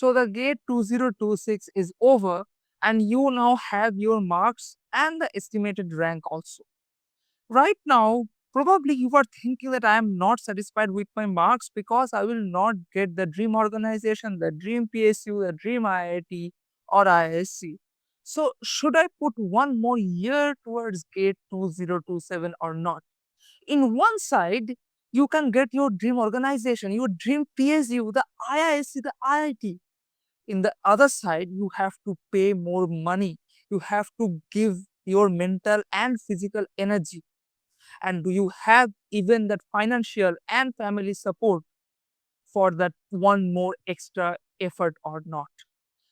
So the GATE 2026 is over and you now have your marks and the estimated rank also. Right now, probably you are thinking that I am not satisfied with my marks because I will not get the dream organization, the dream PSU, the dream IIT or IISc. So should I put one more year towards GATE 2027 or not? In one side, you can get your dream organization, your dream PSU, the IISc, the IIT. In the other side, you have to pay more money. You have to give your mental and physical energy. And do you have even that financial and family support for that one more extra effort or not?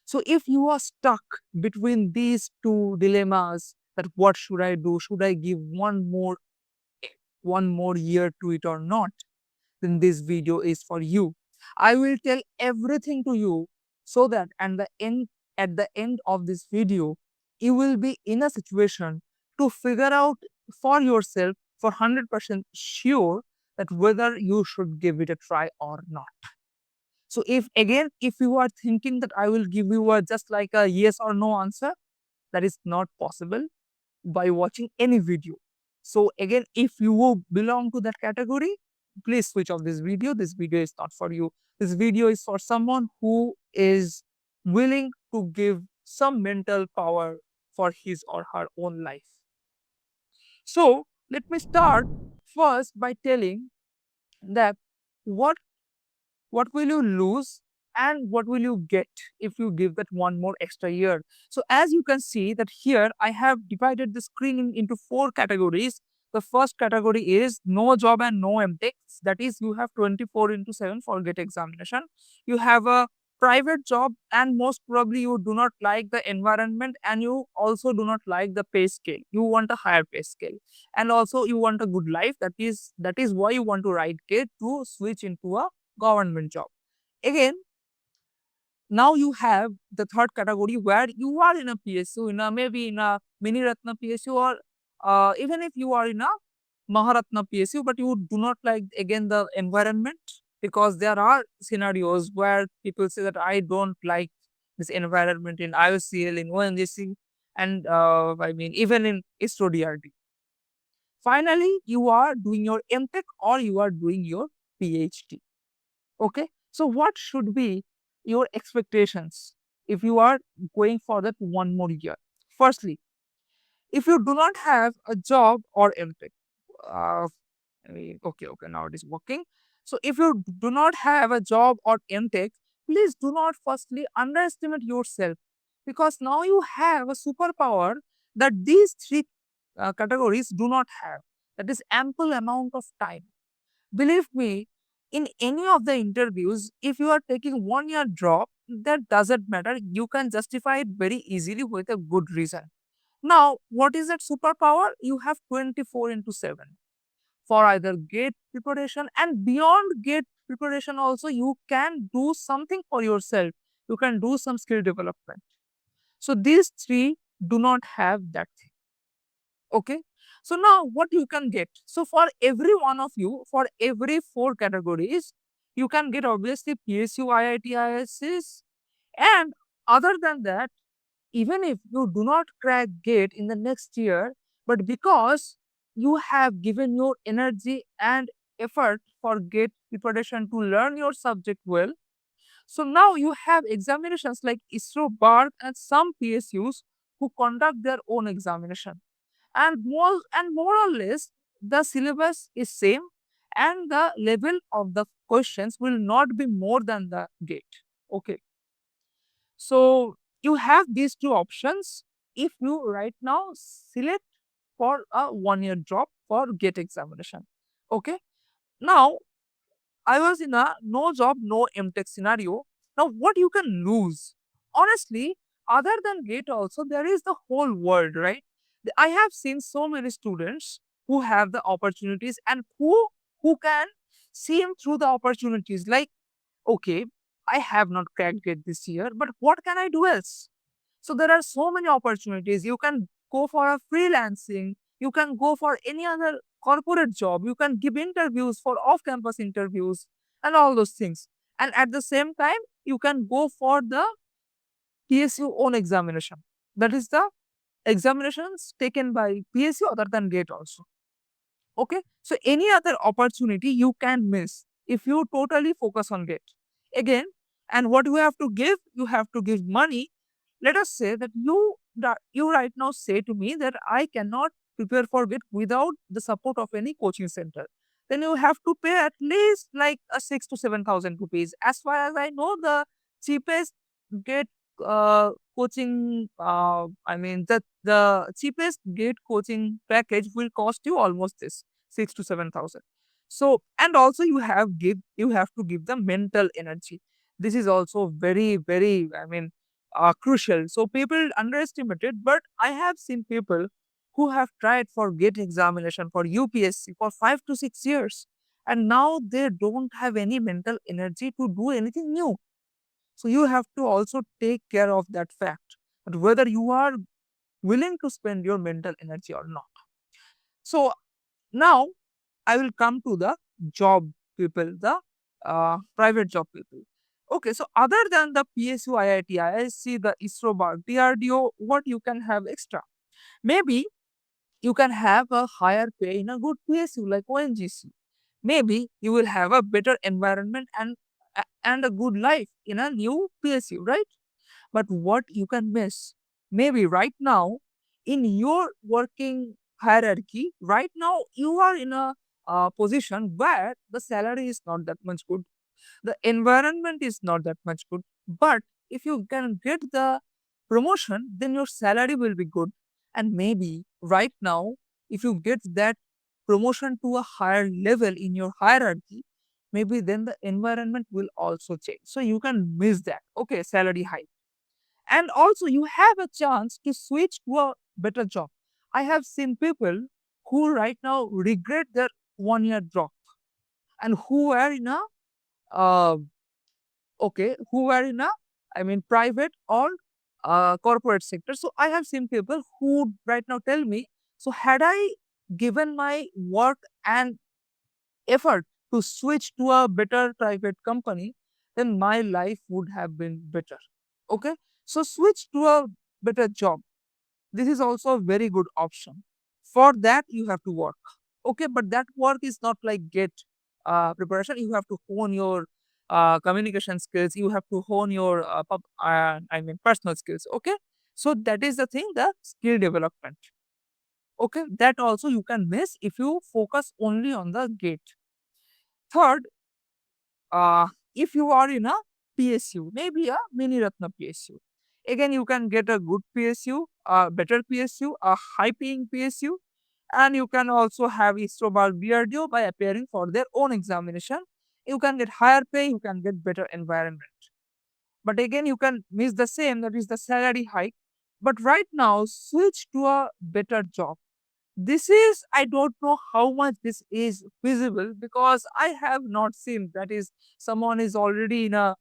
So if you are stuck between these two dilemmas, that what should I do? Should I give one more year to it or not? Then this video is for you. I will tell everything to you so that at the end of this video, you will be in a situation to figure out for yourself for 100% sure that whether you should give it a try or not. So if you are thinking that I will give you just like a yes or no answer, that is not possible by watching any video. So again, if you belong to that category, please switch off this video. This video is not for you. This video is for someone who is willing to give some mental power for his or her own life. So let me start first by telling that what what will you lose and what will you get if you give that one more extra year. So as you can see that here I have divided the screen into 4 categories. The first category is no job and no M.Tech. That is, you have 24/7 for GATE examination. You have a private job and most probably you do not like the environment and you also do not like the pay scale. You want a higher pay scale and also you want a good life. That is why you want to write GATE to switch into a government job. Again, now you have the third category where you are in a PSU, maybe in a mini Ratna PSU, or even if you are in a Maharatna PSU, but you do not like again the environment, because there are scenarios where people say that I don't like this environment in IOCL, in ONGC, and I mean even in ISRO DRD. Finally, you are doing your M.Tech or you are doing your PhD. Okay, so what should be your expectations if you are going for that one more year? Firstly, if you do not have a job or M.Tech, uh, okay, now it is working. So if you do not have a job or M.Tech, please do not firstly underestimate yourself, because now you have a superpower that these three categories do not have. That is ample amount of time. Believe me, in any of the interviews, if you are taking 1 year drop, that doesn't matter. You can justify it very easily with a good reason. Now, what is that superpower? You have 24/7 for either GATE preparation, and beyond GATE preparation also, you can do something for yourself. You can do some skill development. So these three do not have that thing. Okay. So now what you can get? So for every one of you, for every 4 categories, you can get obviously PSU, IIT, ISS. And other than that, even if you do not crack GATE in the next year, but because you have given your energy and effort for GATE preparation to learn your subject well, so now you have examinations like ISRO, BARC, and some PSUs who conduct their own examination. And more or less, the syllabus is same, and the level of the questions will not be more than the GATE. Okay. So you have these two options if you right now select for a 1 year drop for GATE examination. Okay. Now, I was in a no job, no M.Tech scenario. Now, what you can lose? Honestly, other than GATE also, there is the whole world, right? I have seen so many students who have the opportunities and who can see through the opportunities. Like, okay, I have not cracked GATE this year, but what can I do else? So there are so many opportunities. You can go for a freelancing. You can go for any other corporate job. You can give interviews for off-campus interviews and all those things. And at the same time, you can go for the PSU own examination. That is the examinations taken by PSU other than GATE also. Okay, so any other opportunity you can miss if you totally focus on GATE. Again, and what you have to give, you have to give money. Let us say that you right now say to me that I cannot prepare for GATE without the support of any coaching center. Then you have to pay at least like a 6 to 7,000 rupees. As far as I know, the cheapest GATE coaching, the cheapest GATE coaching package will cost you almost this 6 to 7,000. So, and also you have to give the mental energy. This is also very, crucial. So people underestimate it, but I have seen people who have tried for GATE examination for UPSC for 5 to 6 years, and now they don't have any mental energy to do anything new. So you have to also take care of that fact, that whether you are willing to spend your mental energy or not. So now I will come to the job people, the private job people. Okay, so other than the PSU, IIT, IISc, the ISRO, BARC, DRDO, what you can have extra? Maybe you can have a higher pay in a good PSU like ONGC. Maybe you will have a better environment and a good life in a new PSU, right? But what you can miss, maybe right now in your working hierarchy, right now you are in a position where the salary is not that much good, the environment is not that much good. But if you can get the promotion, then your salary will be good. And maybe right now, if you get that promotion to a higher level in your hierarchy, maybe then the environment will also change. So you can miss that. Okay, salary hike. And also, you have a chance to switch to a better job. I have seen people who right now regret their 1 year drop and who are in a uh, who are in a private or corporate sector. So I have seen people who right now tell me, so had I given my work and effort to switch to a better private company, then my life would have been better. Okay, so switch to a better job. This is also a very good option. For that, you have to work. Okay, but that work is not like get preparation. You have to hone your communication skills. You have to hone your personal skills. Okay, so that is the thing, the skill development. Okay, that also you can miss if you focus only on the gate. Third, uh, if you are in a PSU, maybe a mini Ratna PSU. Again, you can get a good PSU, a better PSU, a high paying PSU, and you can also have ISRO BARC DRDO by appearing for their own examination. You can get higher pay, you can get better environment. But again, you can miss the same, that is the salary hike. But right now, switch to a better job. This is, I don't know how much this is feasible because I have not seen, that is, someone is already in a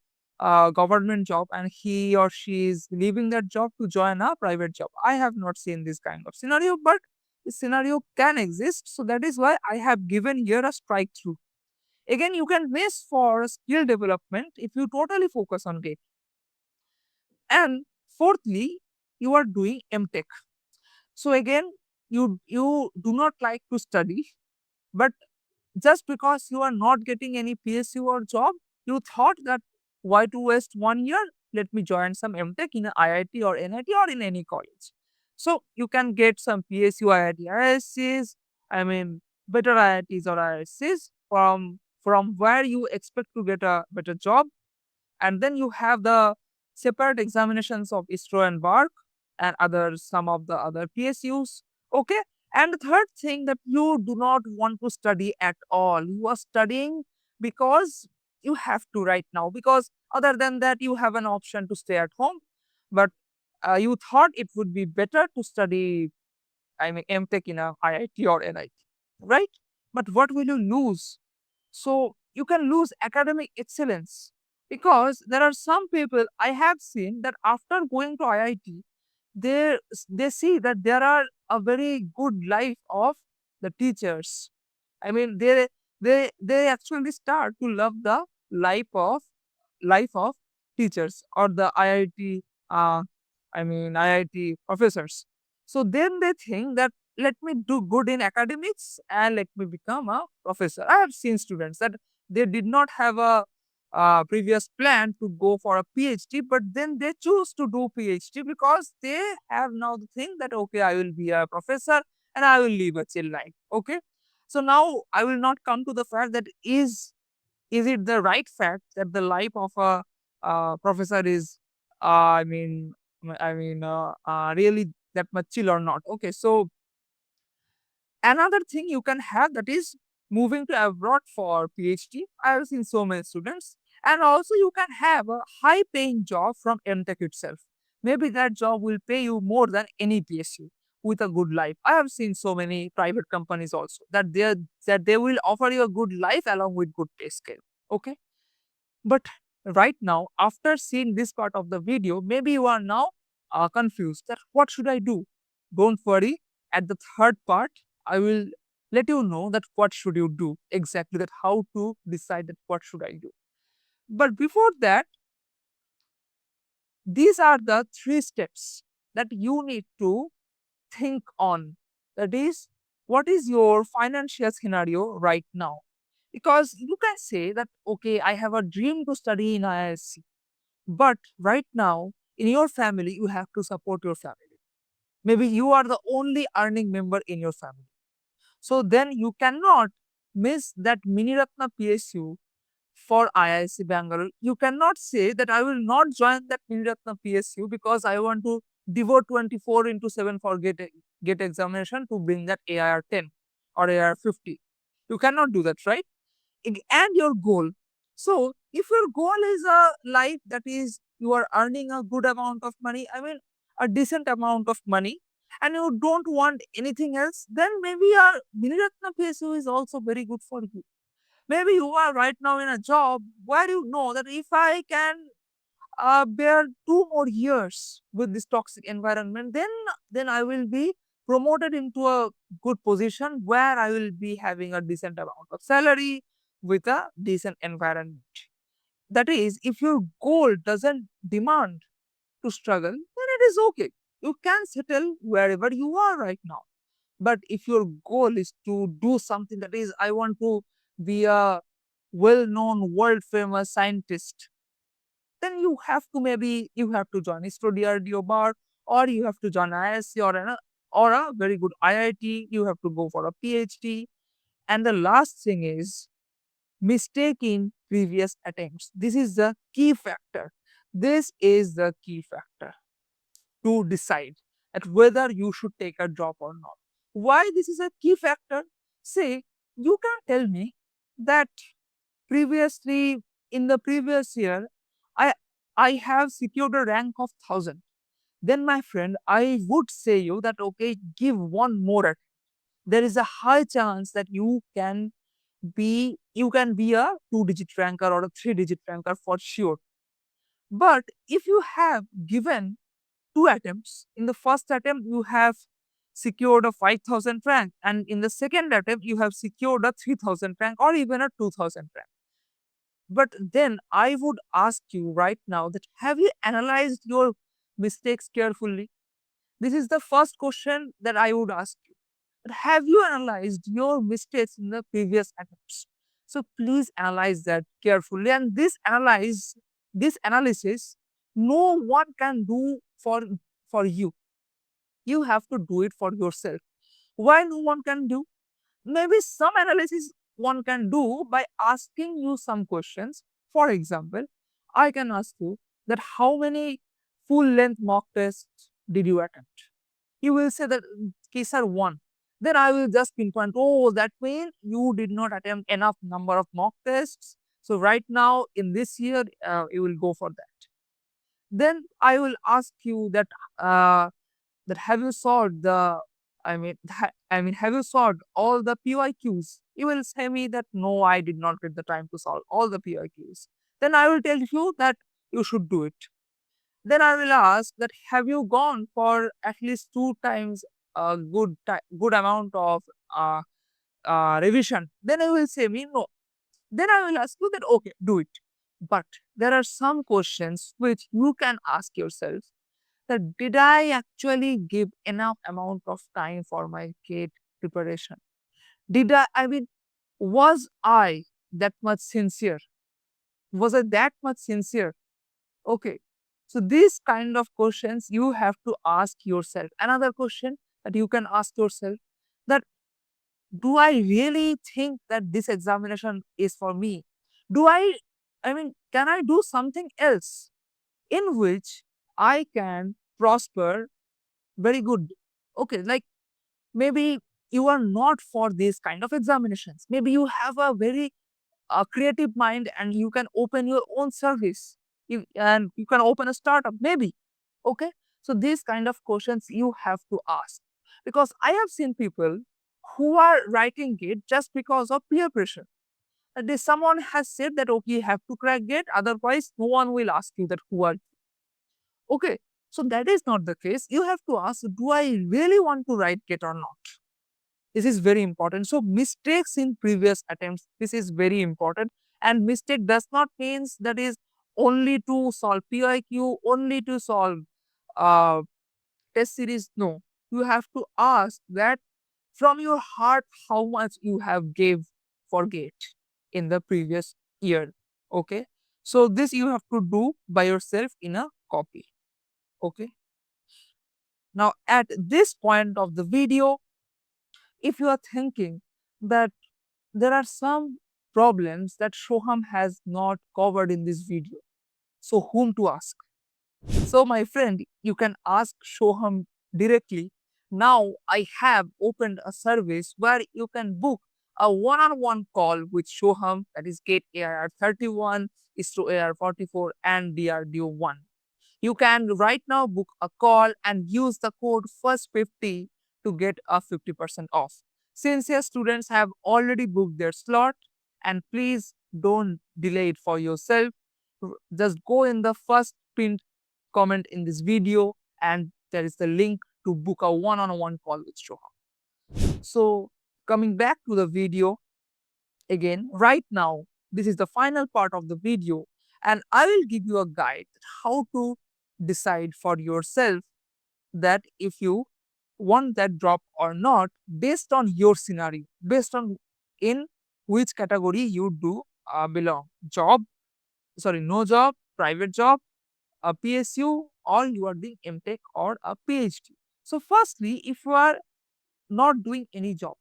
government job and he or she is leaving that job to join a private job. I have not seen this kind of scenario, but this scenario can exist. So that is why I have given here a strike through. Again, you can miss for skill development if you totally focus on it. And fourthly, you are doing M.Tech. So again, you do not like to study, but just because you are not getting any PSU or job, you thought that why to waste 1 year? Let me join some M.Tech in an IIT or NIT or in any college. So you can get some PSU, IIT, IIScs, better IITs or IIScs from where you expect to get a better job. And then you have the separate examinations of ISRO and BARC and some of the other PSUs. Okay. And the third thing, that you do not want to study at all. You are studying because you have to right now. Because other than that, you have an option to stay at home. But you thought it would be better to study, M.Tech in a IIT or NIT, right? But what will you lose? So you can lose academic excellence because there are some people I have seen that after going to IIT, they see that there are a very good life of the teachers. I mean, they actually start to love the life of life of teachers or the IIT, IIT professors. So then they think that let me do good in academics and let me become a professor. I have seen students that they did not have a previous plan to go for a PhD, but then they choose to do PhD because they have now the thing that okay, I will be a professor and I will live a chill life. Okay, so now I will not come to the fact that is it the right fact that the life of a professor is I mean really that much chill or not. Okay, so another thing you can have that is moving to abroad for PhD. I have seen so many students. And also you can have a high paying job from M.Tech itself. Maybe that job will pay you more than any PSU with a good life. I have seen so many private companies also that they will offer you a good life along with good pay scale. Okay. But right now, after seeing this part of the video, maybe you are now confused that what should I do? Don't worry. At the third part, I will let you know that what should you do exactly, that how to decide that what should I do. But before that, these are the three steps that you need to think on. That is, what is your financial scenario right now? Because you can say that, okay, I have a dream to study in IISc. But right now, in your family, you have to support your family. Maybe you are the only earning member in your family. So then you cannot miss that Mini Ratna PSU for IISc Bangalore. You cannot say that I will not join that Mini Ratna PSU because I want to devote 24 into 7 for get examination to bring that AIR 10 or AIR 50. You cannot do that, right? And your goal. So if your goal is a life that is you are earning a good amount of money, I mean a decent amount of money, and you don't want anything else, then maybe your Miniratna PSU is also very good for you. Maybe you are right now in a job where you know that if I can bear 2 more years with this toxic environment, then I will be promoted into a good position where I will be having a decent amount of salary with a decent environment. That is, if your goal doesn't demand to struggle, then it is okay. You can settle wherever you are right now. But if your goal is to do something that is, I want to be a well known, world famous scientist, then you have to maybe you have to join ISRO DRDO bar, or you have to join IISc or a very good IIT. You have to go for a PhD. And the last thing is mistake in previous attempts. This is the key factor. This is the key factor to decide at whether you should take a job or not. Why this is a key factor? Say, you can tell me that previously in the previous year, I I have secured a rank of 1000. Then my friend, I would say you that okay, give one more attempt. There is a high chance that you can be a 2 digit ranker or a 3 digit ranker for sure. But if you have given 2 attempts, in the first attempt you have secured a 5000 rank, and in the second attempt you have secured a 3000 rank or even a 2000 rank. But then I would ask you right now that have you analyzed your mistakes carefully? This is the first question that I would ask you. But have you analyzed your mistakes in the previous attempts? So please analyze that carefully. And this analysis, no one can do for you. You have to do it for yourself. Why no one can do? Maybe some analysis one can do by asking you some questions. For example, I can ask you that how many full length mock tests did you attempt? You will say that case are 1. Then I will just pinpoint, oh, that means you did not attempt enough number of mock tests. So right now in this year, you will go for that. Then I will ask you that have you solved the have you solved all the PYQs? You will say me that no, I did not get the time to solve all the PYQs. Then I will tell you that you should do it. Then I will ask that have you gone for at least 2 times a good amount of revision? Then I will say me no. Then I will ask you that okay, do it. But there are some questions which you can ask yourself that did I actually give enough amount of time for my GATE preparation? Was I that much sincere? Was I that much sincere? Okay. So these kind of questions you have to ask yourself. Another question that you can ask yourself, that do I really think that this examination is for me? Do can I do something else in which I can prosper very good? Okay, like maybe you are not for these kind of examinations. Maybe you have a very creative mind and you can open your own service. And you can open a startup, maybe. Okay. So these kind of questions you have to ask. Because I have seen people who are writing GATE just because of peer pressure. Someone has said that, okay, you have to crack GATE, otherwise no one will ask you that who are you. Okay. So that is not the case. You have to ask, do I really want to write GATE or not? This is very important. So mistakes in previous attempts, this is very important. And mistake does not means that is only to solve PIQ, only to solve uh, test series. No, you have to ask that from your heart how much you have gave for GATE in the previous year. Okay. So this you have to do by yourself in a copy. Okay. Now at this point of the video, if you are thinking that there are some problems that Soham has not covered in this video, so whom to ask? So my friend, you can ask Soham directly. Now I have opened a service where you can book a one-on-one call with Soham, that is GATE AIR 31, ISRO AIR 44 and DRDO 1. You can right now book a call and use the code FIRST50 to get a 50% off. Sincere students have already booked their slot, and please don't delay it for yourself. Just go in the first pinned comment in this video and there is the link to book a one-on-one call with Soham. So coming back to the video again, right now, this is the final part of the video and I will give you a guide how to decide for yourself that if you want that drop or not based on your scenario, based on in which category you do belong. Job, sorry, no job, private job, a PSU, or you are doing M.Tech or a PhD. So firstly, if you are not doing any job,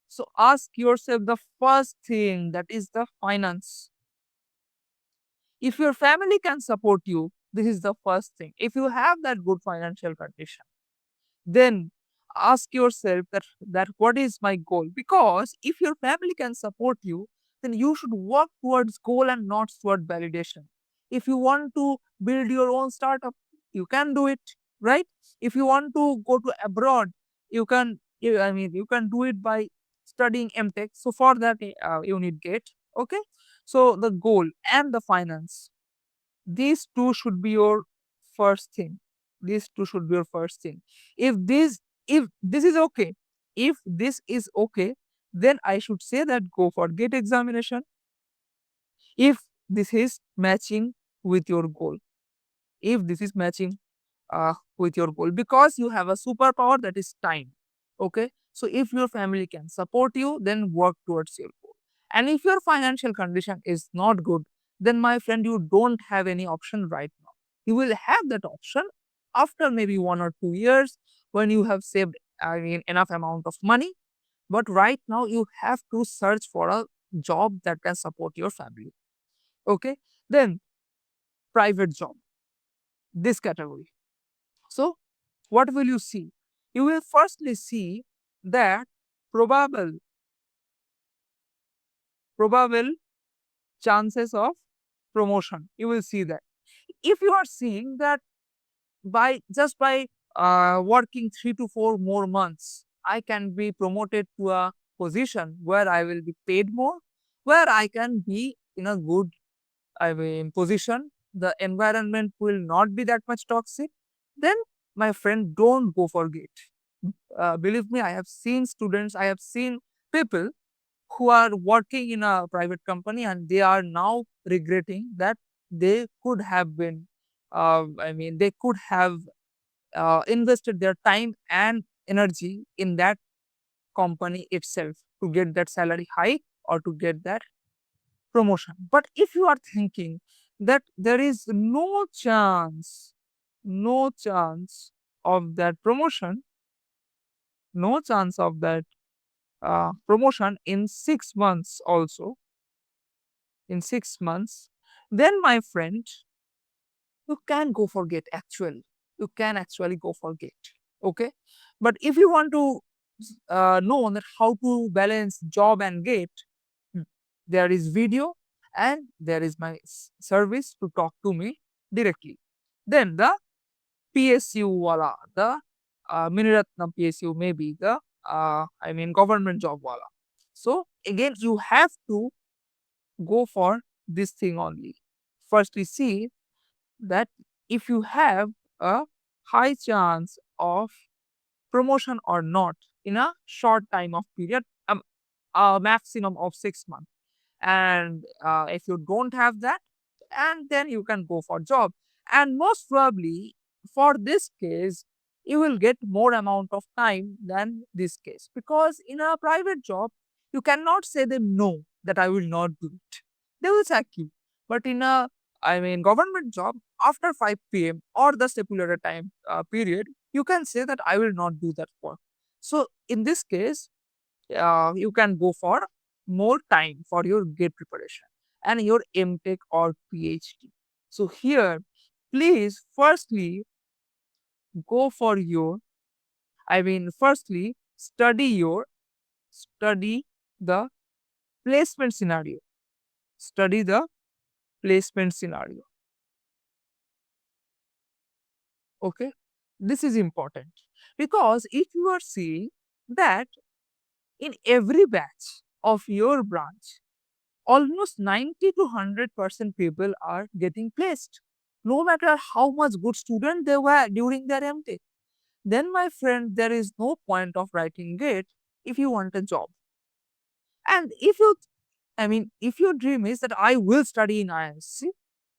so ask yourself the first thing, that is the finance. If your family can support you, this is the first thing. If you have that good financial condition, then ask yourself that what is my goal? Because if your family can support you, then you should work towards goal and not toward validation. If you want to build your own startup, you can do it, right? If you want to go to abroad, you can do it by studying M.Tech. So for that, you need GATE. Okay. So the goal and the finance, these two should be your first thing. These two should be your first thing. If this is okay, if this is okay, then I should say that go for GATE examination. If this is matching with your goal, if this is matching with your goal, because you have a superpower, that is time. Okay. So if your family can support you, then work towards your goal. And if your financial condition is not good, then my friend, you don't have any option right now. You will have that option after maybe 1 or 2 years when you have saved enough amount of money. But right now you have to search for a job that can support your family. Okay. Then private job, this category. So what will you see? You will firstly see that probable probable chances of promotion. You will see that. If you are seeing that by working 3 to 4 more months, I can be promoted to a position where I will be paid more, where I can be in a good position. The environment will not be that much toxic. Then, my friend, don't go for GATE. Believe me, I have seen students, I have seen people who are working in a private company and they are now regretting that they could have been, they could have invested their time and energy in that company itself to get that salary hike or to get that promotion. But if you are thinking that there is no chance of that promotion, no chance of that promotion in 6 months also, in 6 months, then my friend, you can go for gate actually. You can actually go for gate. Okay. But if you want to know that how to balance job and gate, mm, there is video and there is my service to talk to me directly. Then the PSU wala, the Miniratnam PSU, maybe the government job wala. So again, you have to go for this thing only. First, we see that if you have a high chance of promotion or not in a short time of period, a maximum of 6 months. And if you don't have that, and then you can go for job. And most probably for this case, you will get more amount of time than this case, because in a private job, you cannot say them no, that I will not do it. They will sack you. But in a government job, after 5 p.m. or the stipulated time period, you can say that I will not do that work. So in this case, you can go for more time for your gate preparation and your M.Tech or PhD. So here, please firstly go for your, firstly study the placement scenario. Study the placement scenario. Okay. This is important because if you are seeing that in every batch of your branch, almost 90 to 100% people are getting placed, no matter how much good student they were during their M.Tech. Then, my friend, there is no point of writing GATE if you want a job. And if your dream is that I will study in IISc,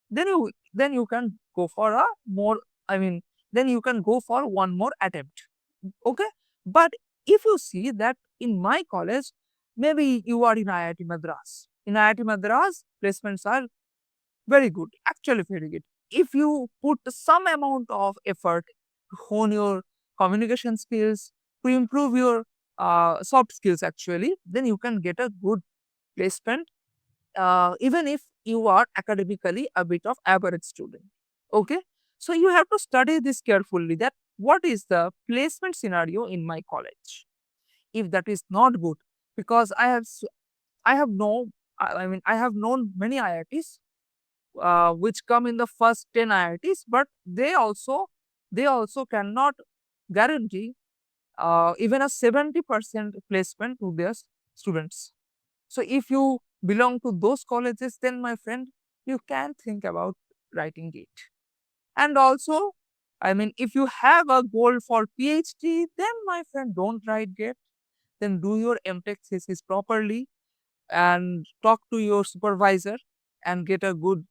then you can go for a more, then you can go for one more attempt. Okay. But if you see that in my college, maybe you are in IIT Madras. In IIT Madras, placements are very good, actually very good. If you put some amount of effort to hone your communication skills, to improve your soft skills actually, then you can get a good placement, even if you are academically a bit of average student. Okay. So you have to study this carefully, that what is the placement scenario in my college. If that is not good, because I have known, I have known many IITs which come in the first 10 IITs, but they also cannot guarantee even a 70% placement to their students. So if you belong to those colleges, then my friend, you can think about writing GATE. And also, if you have a goal for PhD, then my friend, don't write GATE. Then do your M.Tech thesis properly and talk to your supervisor and get a good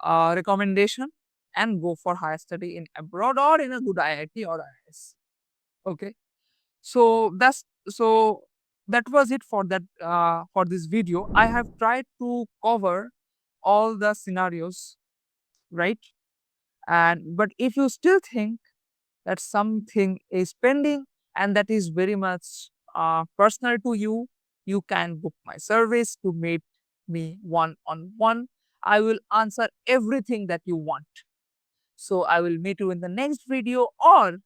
recommendation and go for higher study in abroad or in a good IIT or IIS. Okay. So that was it for that for this video. I have tried to cover all the scenarios, right? And but if you still think that something is pending and that is very much personal to you, you can book my service to meet me one-on-one. I will answer everything that you want. So I will meet you in the next video or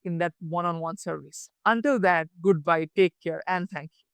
in that one-on-one service. Until that, goodbye, take care, and thank you.